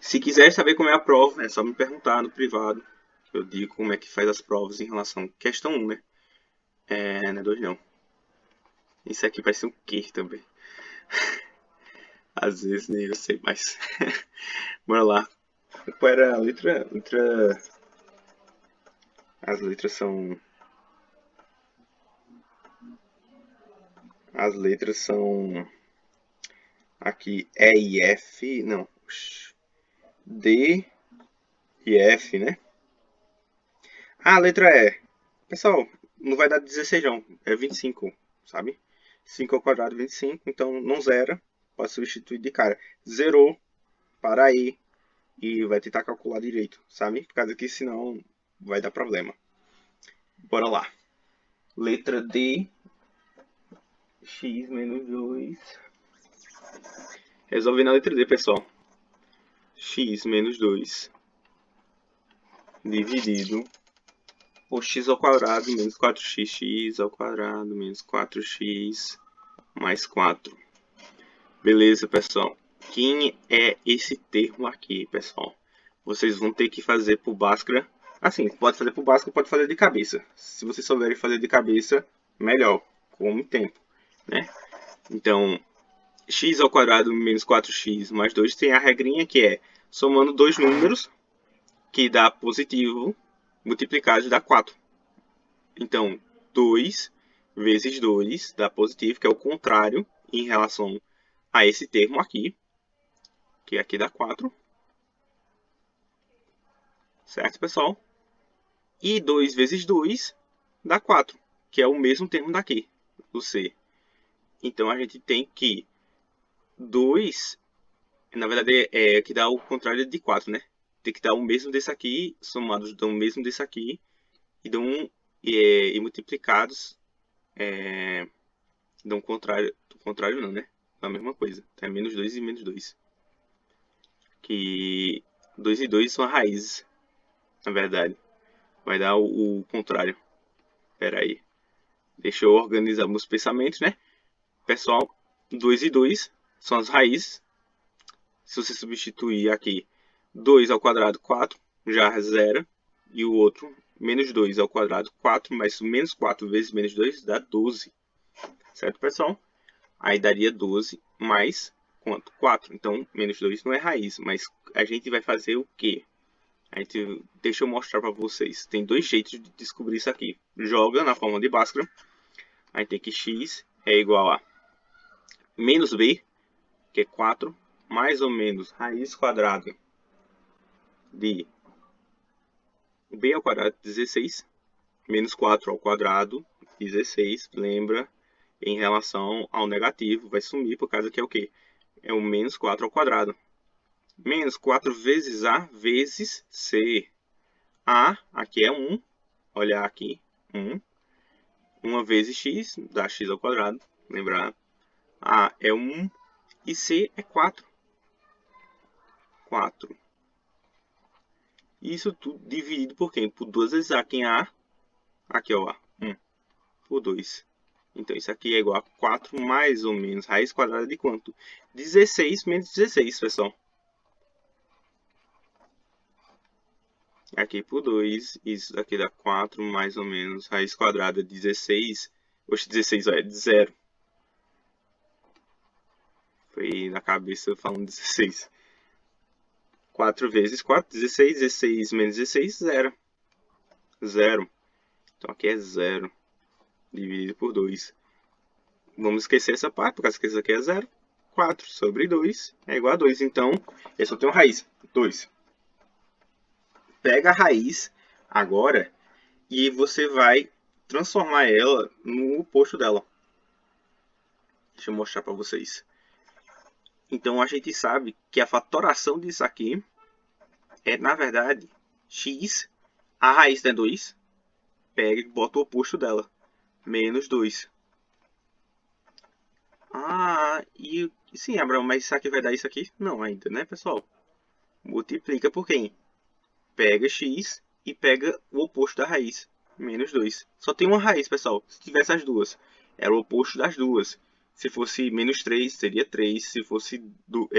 Se quiser saber como é a prova, é só me perguntar no privado. Eu digo como é que faz as provas em relação à questão 1, né? Não é 2 não. Isso aqui vai ser um quê também? Às vezes nem eu sei mais. Bora lá. Qual era a letra? As letras são... As letras são... Aqui, E e F... Não. D e F, né? Ah, a letra E. Pessoal, não vai dar 16 não. É 25, sabe? 5 ao quadrado, 25. Então, não zera. Pode substituir de cara. Zerou. Para aí. E vai tentar calcular direito, sabe? Por causa que senão vai dar problema. Bora lá. Letra D. X menos 2. Resolve na letra D, pessoal. X menos 2 dividido por x ao quadrado menos 4x. X ao quadrado menos 4x mais 4. Beleza, pessoal. Quem é esse termo aqui, pessoal? Vocês vão ter que fazer por Bhaskara. Assim, pode fazer por Bhaskara, pode fazer de cabeça. Se vocês souberem fazer de cabeça, melhor, com o tempo, né? Então, x ao quadrado menos 4x mais 2 tem a regrinha que é somando dois números, que dá positivo, multiplicado dá 4. Então, 2 vezes 2 dá positivo, que é o contrário em relação a esse termo aqui, que aqui dá 4. Certo, pessoal? E 2 vezes 2 dá 4, que é o mesmo termo daqui, o C. Então, a gente tem que 2, na verdade, é que dá o contrário de 4, né? Tem que dar o mesmo desse aqui, somados dão o mesmo desse aqui, e dão e multiplicados, dão o contrário não, né? É a mesma coisa, então é menos 2 e menos 2. Que 2 e 2 são raízes, na verdade. Vai dar o contrário. Espera aí. Deixa eu organizar meus pensamentos, né? Pessoal, 2 e 2 são as raízes. Se você substituir aqui 2 ao quadrado, 4, já zera. E o outro, menos 2 ao quadrado, 4, mais menos 4 vezes menos 2 dá 12. Certo, pessoal? Aí daria 12 mais quanto? 4. Então, menos 2 não é raiz, mas a gente vai fazer o quê? Deixa eu mostrar para vocês. Tem dois jeitos de descobrir isso aqui. Joga na forma de Bhaskara. Aí tem que x é igual a menos b, que é 4, mais ou menos raiz quadrada de b ao quadrado 16, menos 4 ao quadrado 16. Lembra, em relação ao negativo, vai sumir por causa que é o quê? É o menos 4 ao quadrado. Menos 4 vezes a vezes c. A, aqui é 1. Olha aqui, 1. 1 vezes x dá x ao quadrado. Lembrar, A é 1 e C é 4. 4. Isso tudo dividido por quem? Por 2 vezes A. Quem é A? Aqui, ó, 1 por 2. Então, isso aqui é igual a 4 mais ou menos raiz quadrada de quanto? 16 menos 16, pessoal. Aqui por 2, isso daqui dá 4 mais ou menos raiz quadrada de 16. Oxe, 16 é de 0. Foi na cabeça falando 16. 4 vezes 4, 16. 16 menos 16, 0. 0. Então aqui é 0 dividido por 2. Vamos esquecer essa parte, porque isso aqui é 0. 4 sobre 2 é igual a 2. Então, eu só tenho raiz, 2. Pega a raiz agora e você vai transformar ela no oposto dela. Deixa eu mostrar para vocês. Então, a gente sabe que a fatoração disso aqui é, na verdade, x. A raiz é 2. Pega e bota o oposto dela. Menos 2. Ah, e sim, Abraão, mas isso aqui vai dar isso aqui? Não ainda, né, pessoal? Multiplica por quem? Pega x e pega o oposto da raiz. Menos 2. Só tem uma raiz, pessoal. Se tivesse as duas, era o oposto das duas. Se fosse menos 3, seria 3. Se fosse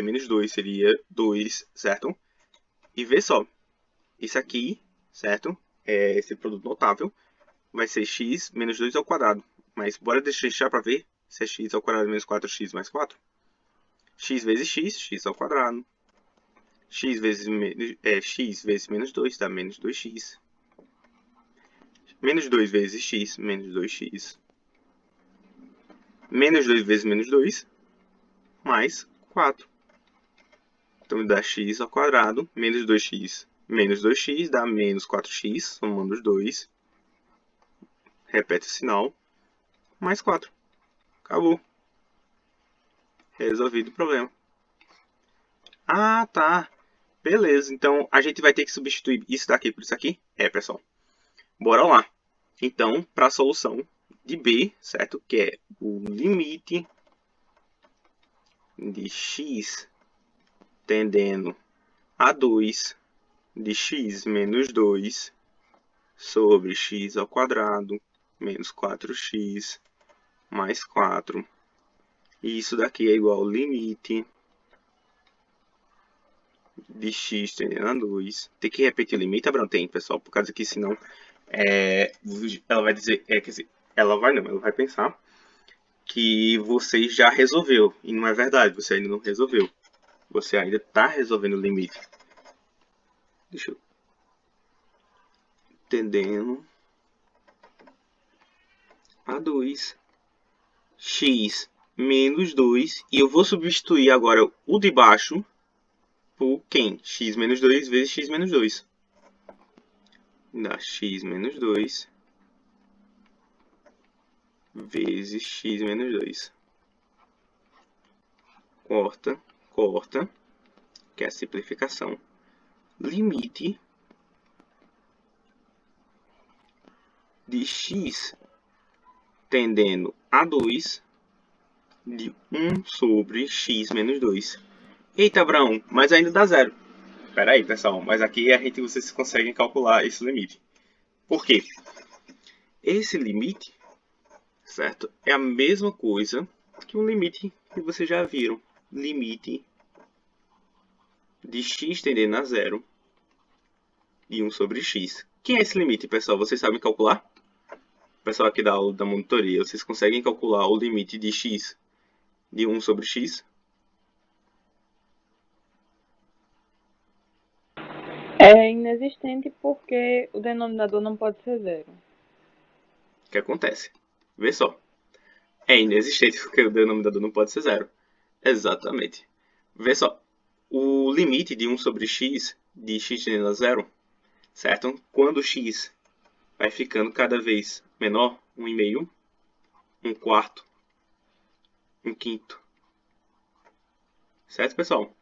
menos 2, seria 2, certo? E vê só, isso aqui, certo? Esse produto notável vai ser x menos 2 ao quadrado. Mas bora deixar para ver se é x ao quadrado menos 4x mais 4. X vezes x ao quadrado. X vezes menos 2 dá menos 2x. Menos 2 vezes x, menos 2x. Menos 2 vezes menos 2, mais 4. Então dá x ao quadrado, menos 2x. Menos 2x dá menos 4x, somando os dois. Repete o sinal, mais 4. Acabou. Resolvido o problema. Ah, tá. Beleza, então a gente vai ter que substituir isso daqui por isso aqui? Pessoal. Bora lá. Então, para a solução de B, certo? Que é o limite de x tendendo a 2 de x menos 2 sobre x ao quadrado menos 4x mais 4. E isso daqui é igual ao limite de x tendendo a 2. Tem que repetir o limite, Abraão? Tem, pessoal, por causa que senão ela vai dizer, quer dizer, ela vai pensar que você já resolveu. E não é verdade, você ainda não resolveu. Você ainda está resolvendo o limite. Deixa eu... Tendendo a 2. X menos 2. E eu vou substituir agora o de baixo por quem? X menos 2 vezes x menos 2. Dá x menos 2 vezes x menos 2. Corta, corta, que é a simplificação. Limite de x tendendo a 2 de 1 sobre x menos 2. Eita, Abraão, mas ainda dá zero. Espera aí, pessoal, mas aqui vocês conseguem calcular esse limite. Por quê? Esse limite, certo, é a mesma coisa que um limite que vocês já viram. Limite de x tendendo a zero de 1 sobre x. Quem é esse limite, pessoal? Vocês sabem calcular? Pessoal aqui da aula da monitoria, vocês conseguem calcular o limite de x de 1 sobre x? É inexistente porque o denominador não pode ser zero. O que acontece? Vê só. É inexistente porque o denominador não pode ser zero. Exatamente. Vê só. O limite de 1 sobre x, de x tendendo a zero, certo? Quando x vai ficando cada vez menor, 1,5, 1/4, 1/5. Certo, pessoal?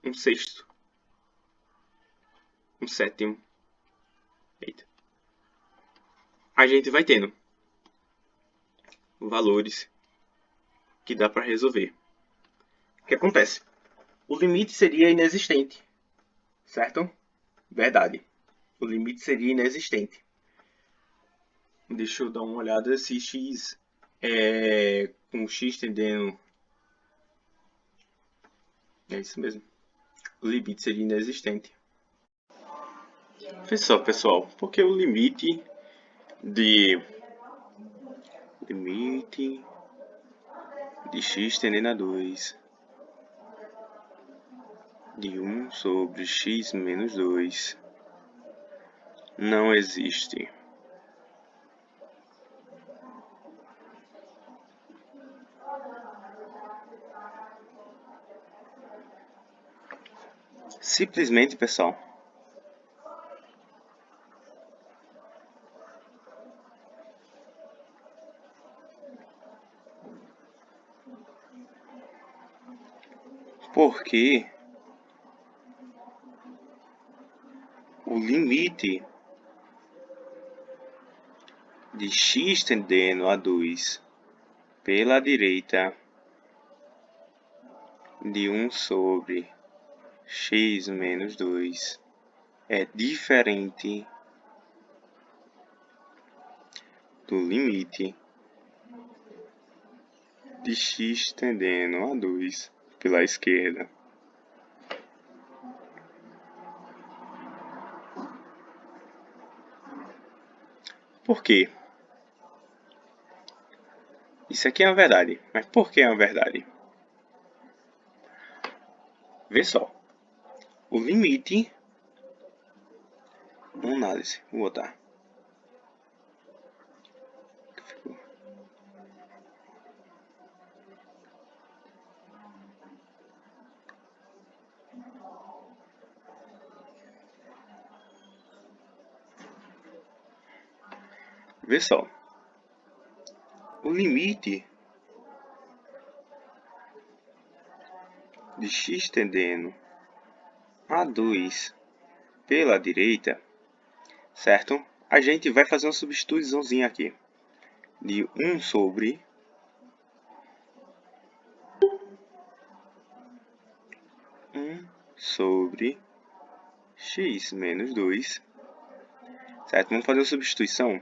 1/6, 1/7. Eita. A gente vai tendo valores que dá para resolver. O que acontece? O limite seria inexistente, certo? Verdade. O limite seria inexistente. Deixa eu dar uma olhada se x com x tendendo... É isso mesmo. O limite seria inexistente. Pessoal, porque o limite de x tendendo a 2 de 1 sobre x menos 2 não existe. Simplesmente, pessoal, porque o limite de x tendendo a 2 pela direita de 1 sobre x menos 2 é diferente do limite de x tendendo a 2 pela esquerda. Por quê? Isso aqui é uma verdade. Mas por que é uma verdade? Vê só. O limite... Uma análise. Vou botar. Vê só. O limite de x tendendo a 2 pela direita, certo? A gente vai fazer uma substituiçãozinha aqui. De 1 sobre 1 sobre x menos 2, certo? Vamos fazer a substituição.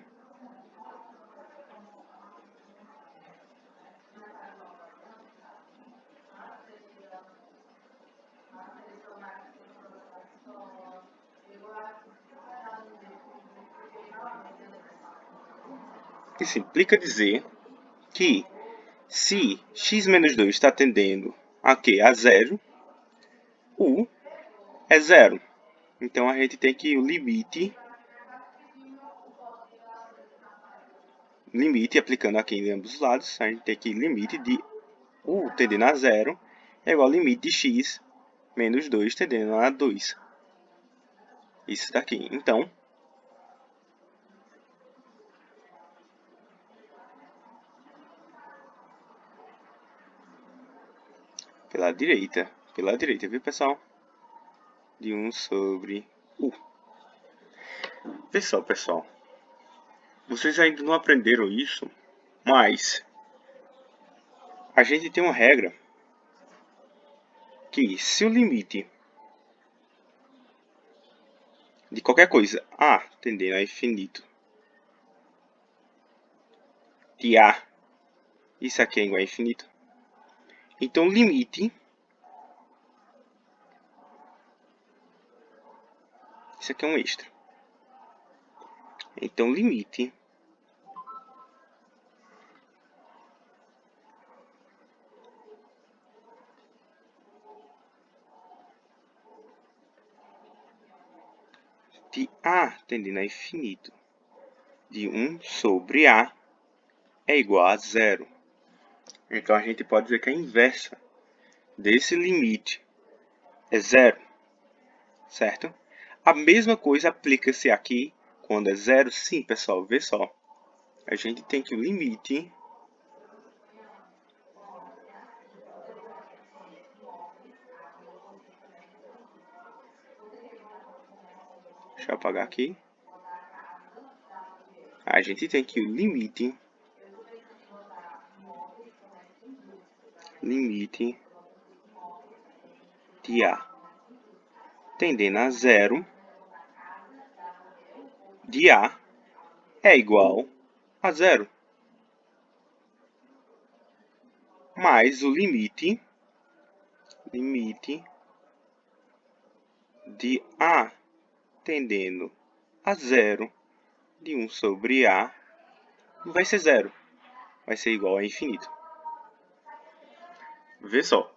Isso implica dizer que se x menos 2 está tendendo a quê? A 0, u é 0. Então a gente tem que o limite aplicando aqui em ambos os lados, a gente tem que limite de u tendendo a 0 é igual ao limite de x menos 2 tendendo a 2. Isso daqui. Então, pela direita, viu, pessoal? De 1 sobre u. Vê só, pessoal. Vocês ainda não aprenderam isso, mas a gente tem uma regra que se o limite de qualquer coisa a tendendo a infinito de a, isso aqui é igual a infinito, então o limite, isso aqui é um extra, então o limite de a tendendo a infinito de 1 sobre a é igual a 0. Então a gente pode dizer que a inversa desse limite é 0, certo? A mesma coisa aplica-se aqui quando é 0. Sim, pessoal, vê só. A gente tem que o limite deixa eu apagar aqui. A gente tem que o limite de a tendendo a 0 de a é igual a 0. Mais o limite de a tendendo a 0 de 1 sobre a não vai ser 0, vai ser igual a infinito. Vê só,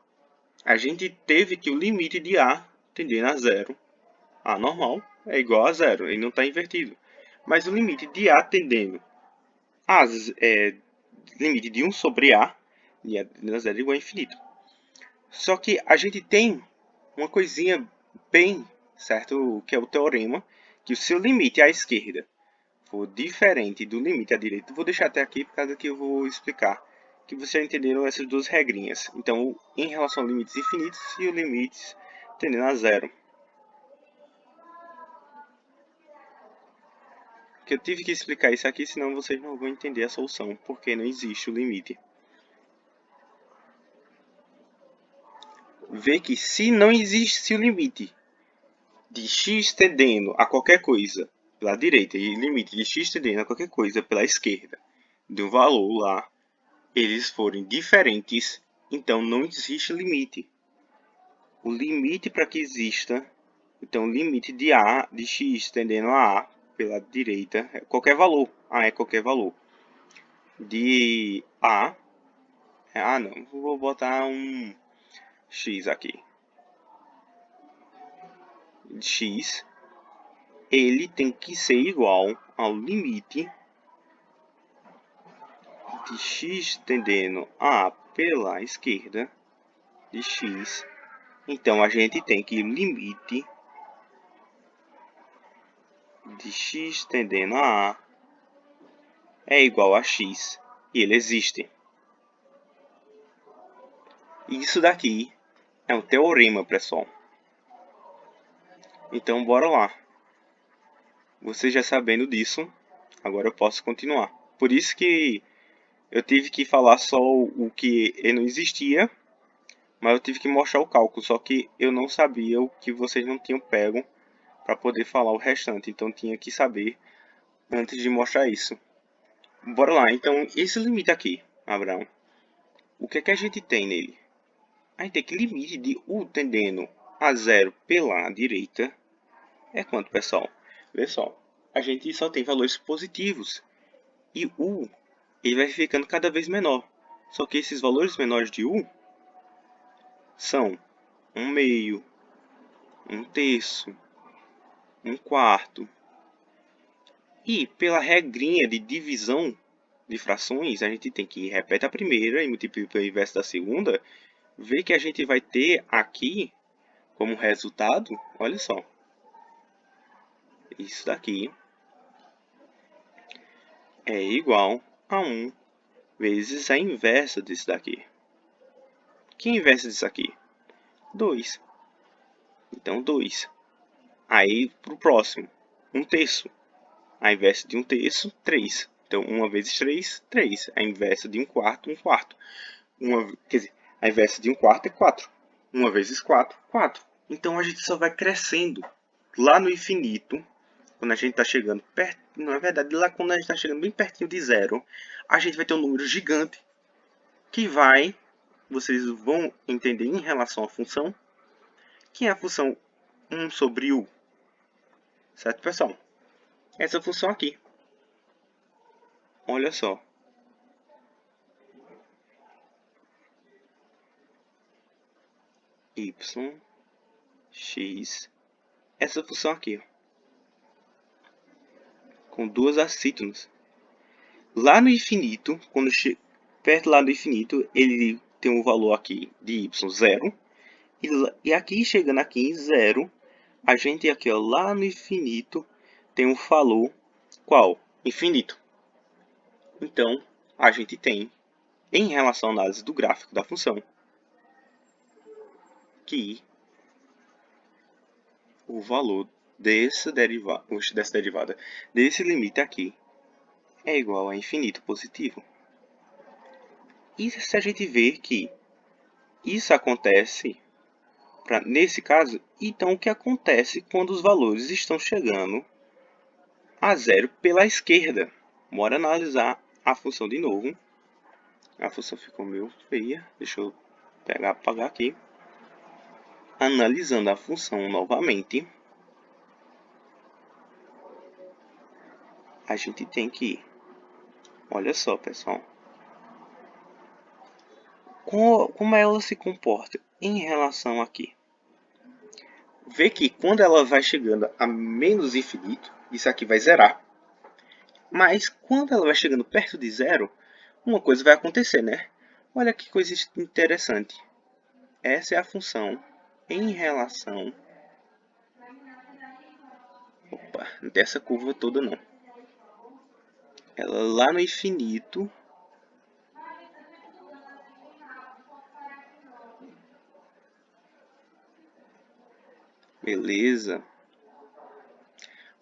a gente teve que o limite de a tendendo a 0, a normal, é igual a 0, ele não está invertido. Mas o limite de a tendendo a limite de 1 sobre a, e a tendendo a 0 é igual a infinito. Só que a gente tem uma coisinha bem, certo, que é o teorema, que o seu limite à esquerda for diferente do limite à direita, vou deixar até aqui por causa que eu vou explicar, que vocês entenderam essas duas regrinhas. Então, em relação a limites infinitos e os limites tendendo a 0. Que eu tive que explicar isso aqui, senão vocês não vão entender a solução, porque não existe o limite. Vê que se não existe o limite de x tendendo a qualquer coisa pela direita e limite de x tendendo a qualquer coisa pela esquerda de um valor lá, eles forem diferentes, então não existe limite. O limite para que exista, então o limite de a de x tendendo a pela direita, qualquer valor, é qualquer valor, de A, não, vou botar um X aqui, X, ele tem que ser igual ao limite de X tendendo a A pela esquerda de X. Então, a gente tem que o limite de X tendendo a A é igual a X. E ele existe. Isso daqui é um teorema, pessoal. Então, bora lá. Você já sabendo disso, agora eu posso continuar. Por isso que eu tive que falar só o que não existia, mas eu tive que mostrar o cálculo. Só que eu não sabia o que vocês não tinham pego para poder falar o restante. Então, tinha que saber antes de mostrar isso. Bora lá. Então, esse limite aqui, Abraão, o que é que a gente tem nele? A gente tem que limite de U tendendo a 0 pela direita é quanto, pessoal? Vê só, a gente só tem valores positivos e U ele vai ficando cada vez menor. Só que esses valores menores de U são 1/2, 1/3, 1/4. E pela regrinha de divisão de frações, a gente tem que repetir a primeira e multiplicar pelo inverso da segunda. Ver que a gente vai ter aqui como resultado, olha só, isso daqui é igual a 1 vezes a inversa desse daqui. Que inversa disso aqui? 2. Então, 2. Aí, para o próximo, 1/3. A inversa de 1/3, 3. Então, 1 vezes 3, 3. A inversa de 1/4, 1/4. Quer dizer, a inversa de 1/4 é 4. 1 vezes 4, 4. Então, a gente só vai crescendo lá no infinito. Quando a gente está chegando perto, na verdade, lá quando a gente está chegando bem pertinho de zero, a gente vai ter um número gigante que vocês vão entender em relação à função, que é a função 1 sobre U. Certo, pessoal? Essa função aqui. Olha só. Y, X. Essa função aqui, ó, com duas acítonas. Lá no infinito, quando perto lá do infinito, ele tem um valor aqui de y 0. E aqui, chegando aqui em 0, a gente aqui, ó, lá no infinito, tem um valor qual? Infinito. Então, a gente tem, em relação à análise do gráfico da função, que o valor dessa derivada, desse limite aqui, é igual a infinito positivo. E se a gente ver que isso acontece, nesse caso, então o que acontece quando os valores estão chegando a zero pela esquerda? Bora analisar a função de novo. A função ficou meio feia, deixa eu apagar aqui. Analisando a função novamente, a gente tem que, olha só, pessoal, como ela se comporta em relação aqui. Vê que quando ela vai chegando a menos infinito, isso aqui vai zerar. Mas quando ela vai chegando perto de zero, uma coisa vai acontecer, né? Olha que coisa interessante. Essa é a função em relação... Opa, não tem essa curva toda não. Ela lá no infinito... Beleza.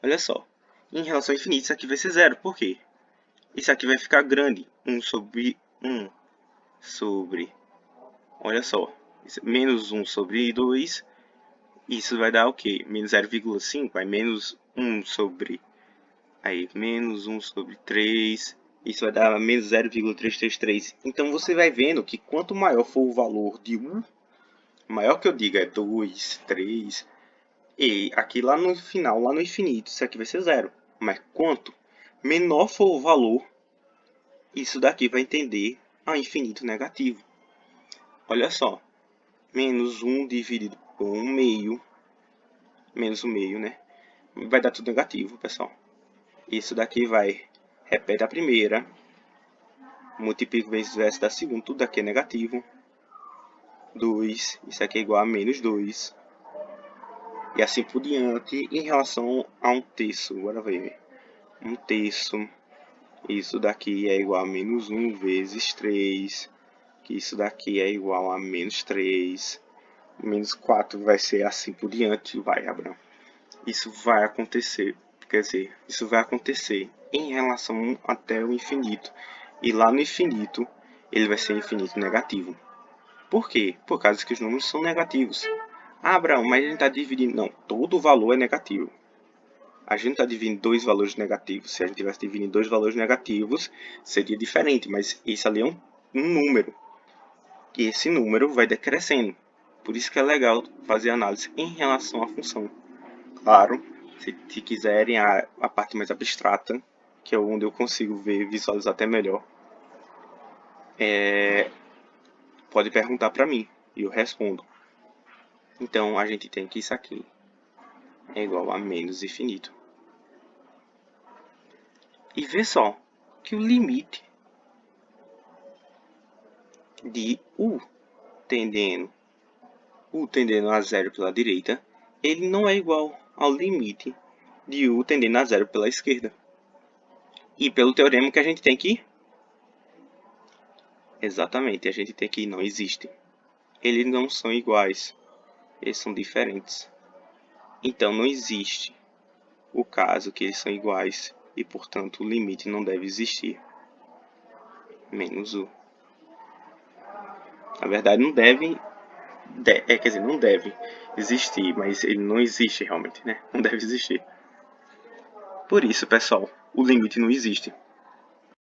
Olha só. Em relação ao infinito, isso aqui vai ser zero. Por quê? Isso aqui vai ficar grande. 1 sobre 1 sobre... Olha só. Menos 1 sobre 2. Isso vai dar o quê? Menos 0,5. Vai menos 1 sobre... Aí, menos 1 sobre 3. Isso vai dar menos 0,333. Então, você vai vendo que quanto maior for o valor de 1, maior que eu diga é 2, 3... E aqui lá no final, lá no infinito, isso aqui vai ser 0. Mas quanto menor for o valor, isso daqui vai tender a infinito negativo. Olha só, menos 1 dividido por 1 meio, menos 1 meio, né? Vai dar tudo negativo, pessoal. Isso daqui vai, repete a primeira, multiplica vezes o resto da segunda, tudo daqui é negativo. 2, isso aqui é igual a menos 2. E assim por diante, em relação a 1/3. Bora ver. 1/3, isso daqui é igual a menos 1 vezes 3. Que isso daqui é igual a menos 3. Menos 4 vai ser assim por diante. Vai, Abraão. Isso vai acontecer. Quer dizer, isso vai acontecer em relação até o infinito. E lá no infinito, ele vai ser infinito negativo. Por quê? Por causa que os números são negativos. Ah, Abraão, mas a gente está dividindo. Não, todo valor é negativo. A gente está dividindo dois valores negativos. Se a gente tivesse dividindo dois valores negativos, seria diferente. Mas esse ali é um número. E esse número vai decrescendo. Por isso que é legal fazer análise em relação à função. Claro, se quiserem a parte mais abstrata, que é onde eu consigo ver, visualizar até melhor, pode perguntar para mim e eu respondo. Então, a gente tem que isso aqui é igual a menos infinito. E vê só que o limite de u tendendo a zero pela direita, ele não é igual ao limite de u tendendo a zero pela esquerda. E pelo teorema que a gente tem que... Exatamente, a gente tem que não existe. Eles não são iguais, eles são diferentes. Então não existe o caso que eles são iguais e, portanto, o limite não deve existir. Menos u. Na verdade, não deve... quer dizer, não deve existir, mas ele não existe realmente, né? Não deve existir. Por isso, pessoal, o limite não existe.